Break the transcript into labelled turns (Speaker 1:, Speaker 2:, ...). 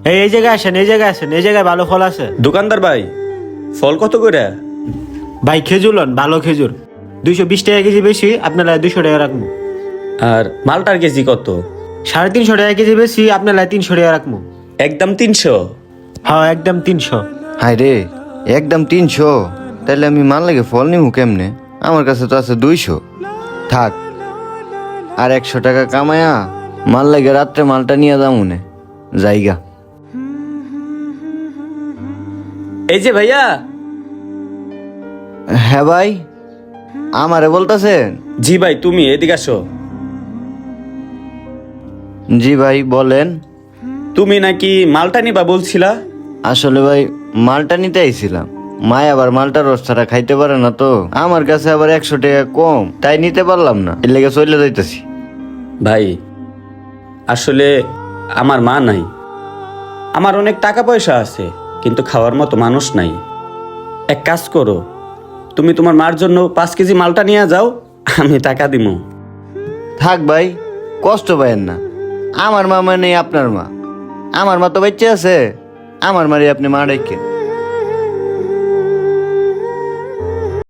Speaker 1: এই জায়গায় আসেন, এই জায়গায় আসেন, এই জায়গায় ভালো ফল আছে।
Speaker 2: দোকানদার ভাই, ফল কত করে?
Speaker 1: ভাই খেজুর লন, ভালো খেজুর 220 টাকা কেজি বেশি, আপনারা 200 টাকা রাখবো।
Speaker 2: আর মালটার কেজি কত?
Speaker 1: 350 টাকা কেজি বেশি, আপনারা 300 টাকা রাখবো।
Speaker 2: একদম 300?
Speaker 1: হ্যাঁ একদম 300।
Speaker 3: হাই রে, একদম 300? তাহলে আমি মাল লাগে ফল নিমু কেমনে? আমার কাছে তো আছে 200। থাক, আর 100 টাকা কামায়া মাল লাগে রাত্রে মালটা নিয়ে যামুনে জায়গা।
Speaker 2: এই যে ভাইয়া।
Speaker 3: হ্যাঁ ভাই, আমারে বলতেছেন?
Speaker 2: জি ভাই, তুমি এদিকে আসো।
Speaker 3: জি ভাই বলেন।
Speaker 2: তুমি নাকি মালটা নিবা বলছিলা?
Speaker 3: আসলে ভাই মালটা নিতে আইছিলাম, মায় আবার মালটার রসটা খাইতে পারে না, তো আমার কাছে আবার 100 টাকা কম, তাই নিতে পারলাম না, এর লেগে চলে যাইতেছি।
Speaker 2: ভাই আসলে আমার মা নাই, আমার অনেক টাকা পয়সা আছে কিন্তু খাওয়ার মতো মানুষ নাই। এক কাজ করো, তুমি তোমার মার জন্য 5 কেজি মালটা নিয়ে যাও, আমি টাকা দিমু।
Speaker 3: থাক ভাই, কষ্ট পাইেন না, আমার মা মানে আপনার মা, আমার মা তো বাচ্চা আছে, আমার মারি আপনি মা ডাকেন।